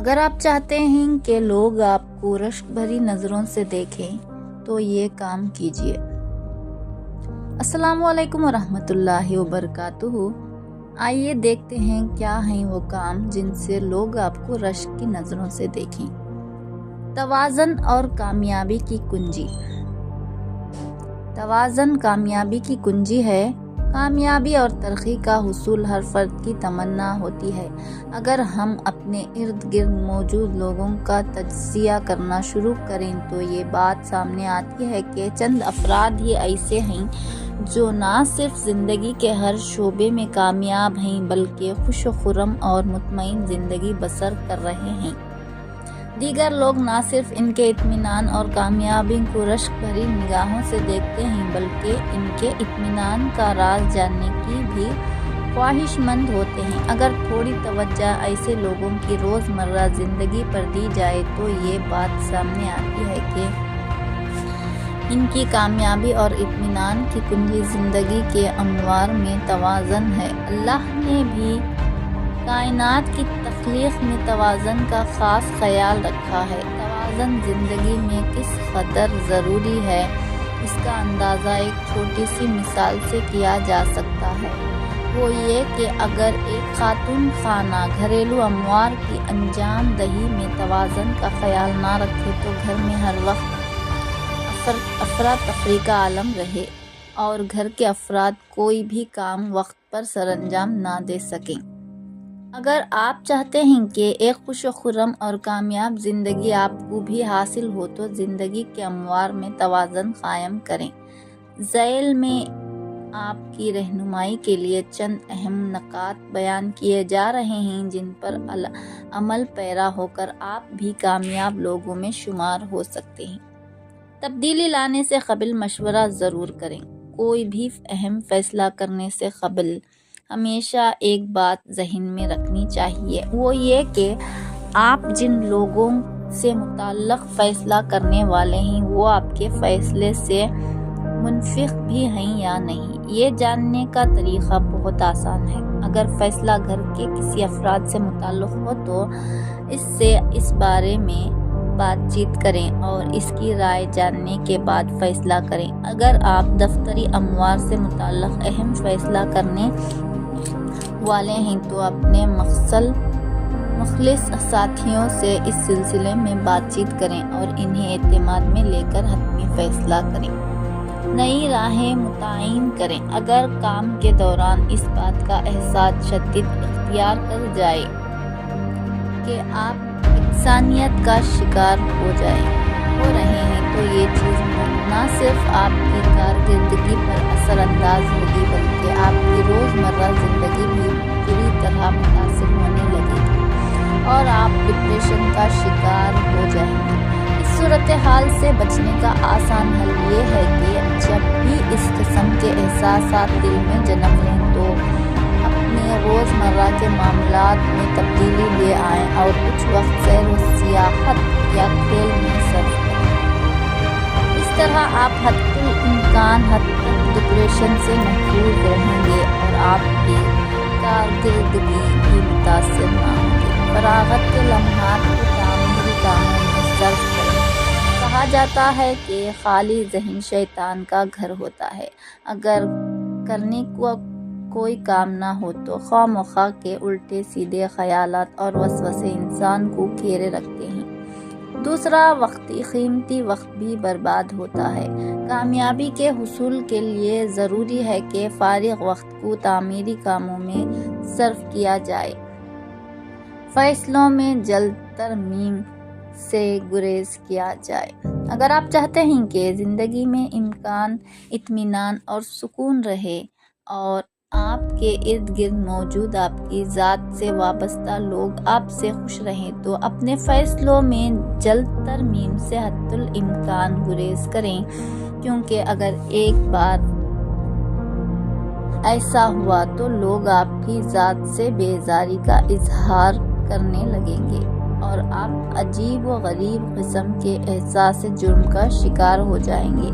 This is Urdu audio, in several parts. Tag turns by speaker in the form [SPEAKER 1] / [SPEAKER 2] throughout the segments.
[SPEAKER 1] اگر آپ چاہتے ہیں کہ لوگ آپ کو رشک بھری نظروں سے دیکھیں تو یہ کام کیجیے۔ السلام علیکم ورحمۃ اللہ وبرکاتہ۔ آئیے دیکھتے ہیں کیا ہیں وہ کام جن سے لوگ آپ کو رشک کی نظروں سے دیکھیں۔ توازن اور کامیابی کی کنجی۔ توازن کامیابی کی کنجی ہے۔ کامیابی اور ترقی کا حصول ہر فرد کی تمنا ہوتی ہے۔ اگر ہم اپنے ارد گرد موجود لوگوں کا تجزیہ کرنا شروع کریں تو یہ بات سامنے آتی ہے کہ چند افراد ہی ایسے ہیں جو نہ صرف زندگی کے ہر شعبے میں کامیاب ہیں بلکہ خوش و خرم اور مطمئن زندگی بسر کر رہے ہیں۔ دیگر لوگ نہ صرف ان کے اطمینان اور کامیابی کو رشک بھری نگاہوں سے دیکھتے ہیں بلکہ ان کے اطمینان کا راز جاننے کی بھی خواہش مند ہوتے ہیں۔ اگر تھوڑی توجہ ایسے لوگوں کی روزمرہ زندگی پر دی جائے تو یہ بات سامنے آتی ہے کہ ان کی کامیابی اور اطمینان کی کنجی زندگی کے امور میں توازن ہے۔ اللہ نے بھی کائنات کی تخلیق میں توازن کا خاص خیال رکھا ہے۔ توازن زندگی میں کس قدر ضروری ہے اس کا اندازہ ایک چھوٹی سی مثال سے کیا جا سکتا ہے۔ وہ یہ کہ اگر ایک خاتون خانہ گھریلو امور کی انجام دہی میں توازن کا خیال نہ رکھے تو گھر میں ہر وقت افراتفری کا عالم رہے اور گھر کے افراد کوئی بھی کام وقت پر سر انجام نہ دے سکیں۔ اگر آپ چاہتے ہیں کہ ایک خوش و خرم اور کامیاب زندگی آپ کو بھی حاصل ہو تو زندگی کے امور میں توازن قائم کریں۔ ذیل میں آپ کی رہنمائی کے لیے چند اہم نکات بیان کیے جا رہے ہیں جن پر عمل پیرا ہو کر آپ بھی کامیاب لوگوں میں شمار ہو سکتے ہیں۔ تبدیلی لانے سے قبل مشورہ ضرور کریں۔ کوئی بھی اہم فیصلہ کرنے سے قبل ہمیشہ ایک بات ذہن میں رکھنی چاہیے، وہ یہ کہ آپ جن لوگوں سے متعلق فیصلہ کرنے والے ہیں وہ آپ کے فیصلے سے منفق بھی ہیں یا نہیں۔ یہ جاننے کا طریقہ بہت آسان ہے۔ اگر فیصلہ گھر کے کسی افراد سے متعلق ہو تو اس بارے میں بات چیت کریں اور اس کی رائے جاننے کے بعد فیصلہ کریں۔ اگر آپ دفتری امور سے متعلق اہم فیصلہ کرنے والے ہیں تو اپنے مخلص ساتھیوں سے اس سلسلے میں بات چیت کریں اور انہیں اعتماد میں لے کر حتمی فیصلہ کریں۔ نئی راہیں متعین کریں۔ اگر کام کے دوران اس بات کا احساس شدید اختیار کر جائے کہ آپ انسانیت کا شکار ہو رہے ہیں تو یہ چیز نہ صرف آپ کی کارکردگی پر اثر انداز ہوگی بلکہ آپ کی روزمرہ زندگی بھی پوری طرح متاثر ہونے لگے گی اور آپ ڈپریشن کا شکار ہو جائیں گے۔ اس صورتحال سے بچنے کا آسان حل یہ ہے کہ جب بھی اس قسم کے احساسات دل میں جنم لیں تو اپنے روزمرہ کے معاملات میں تبدیلی لے آئیں اور کچھ وقت سیر و سیاحت یا کھیل میں صرف کریں۔ اس طرح آپ حد تک ڈپریشن سے محفوظ رہیں گے اور آپ کی کارکردگی بھی متاثر نہ ہوگی۔ فراغت کے لمحات کو تعمیری کاموں میں صرف کریں۔ کہا جاتا ہے کہ خالی ذہن شیطان کا گھر ہوتا ہے۔ اگر کرنے کو کوئی کام نہ ہو تو خواہ مخواہ کے الٹے سیدھے خیالات اور وسوسے انسان کو گھیرے رکھتے ہیں۔ دوسرا، قیمتی وقت بھی برباد ہوتا ہے۔ کامیابی کے حصول کے لیے ضروری ہے کہ فارغ وقت کو تعمیری کاموں میں صرف کیا جائے۔ فیصلوں میں جلد ترمیم سے گریز کیا جائے۔ اگر آپ چاہتے ہیں کہ زندگی میں اطمینان اور سکون رہے اور آپ کے ارد گرد موجود آپ کی ذات سے وابستہ لوگ آپ سے خوش رہیں تو اپنے فیصلوں میں جلد ترمیم سے حتی الامکان گریز کریں، کیونکہ اگر ایک بار ایسا ہوا تو لوگ آپ کی ذات سے بیزاری کا اظہار کرنے لگیں گے اور آپ عجیب و غریب قسم کے احساس جرم کا شکار ہو جائیں گے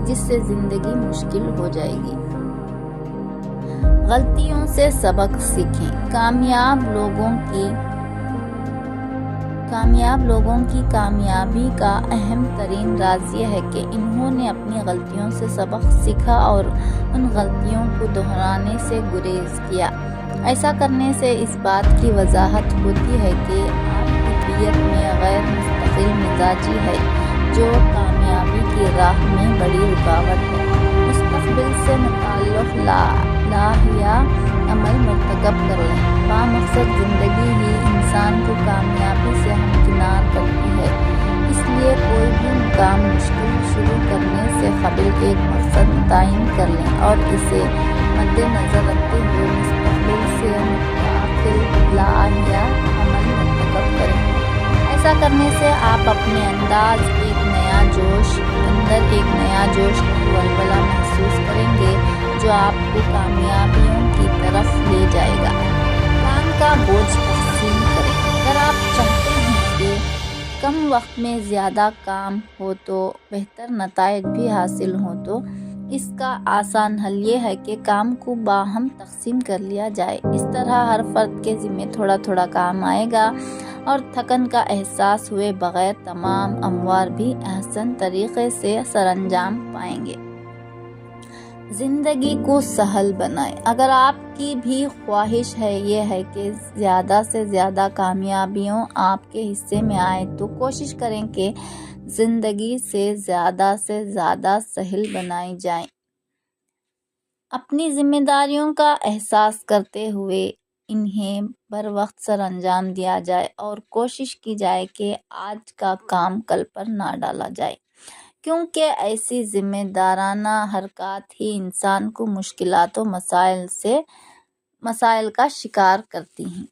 [SPEAKER 1] جس سے زندگی مشکل ہو جائے گی۔ غلطیوں سے سبق سیکھیں۔ کامیاب لوگوں کی کامیاب لوگوں کی کامیابی کا اہم ترین راز یہ ہے کہ انہوں نے اپنی غلطیوں سے سبق سیکھا اور ان غلطیوں کو دہرانے سے گریز کیا۔ ایسا کرنے سے اس بات کی وضاحت ہوتی ہے کہ آپ کی طبیعت میں غیر مستقل مزاجی ہے جو کامیابی کی راہ میں بڑی رکاوٹ ہے۔ مستقبل سے متعلق لائحہ عمل مرتکب کر لیں۔ بامقصد زندگی ہی انسان کو کامیابی سے ہمکنار کرتی ہے، اس لیے کوئی بھی کام مشکل شروع کرنے سے قبل ایک مقصد متعین کر لیں اور اسے مد نظر رکھتے ہوئے مستقبل سے متعلق لائحہ عمل مرتکب کریں۔ ایسا کرنے سے آپ اپنے اندر ایک نیا جوش اور ولولہ محسوس کریں گے جو آپ کو کامیابیوں کی طرف لے جائے گا۔ کام کا بوجھ تقسیم کریں۔ اگر آپ چاہتے ہیں کہ کم وقت میں زیادہ کام ہو تو بہتر نتائج بھی حاصل ہوں تو اس کا آسان حل یہ ہے کہ کام کو باہم تقسیم کر لیا جائے۔ اس طرح ہر فرد کے ذمے تھوڑا تھوڑا کام آئے گا اور تھکن کا احساس ہوئے بغیر تمام امور بھی احسن طریقے سے سرانجام پائیں گے۔ زندگی کو سہل بنائیں۔ اگر آپ کی بھی خواہش یہ ہے کہ زیادہ سے زیادہ کامیابیوں آپ کے حصے میں آئیں تو کوشش کریں کہ زندگی سے زیادہ سہل بنائی جائے۔ اپنی ذمہ داریوں کا احساس کرتے ہوئے انہیں بروقت سر انجام دیا جائے اور کوشش کی جائے کہ آج کا کام کل پر نہ ڈالا جائے، کیونکہ ایسی ذمہ دارانہ حرکات ہی انسان کو مشکلات و مسائل کا شکار کرتی ہیں۔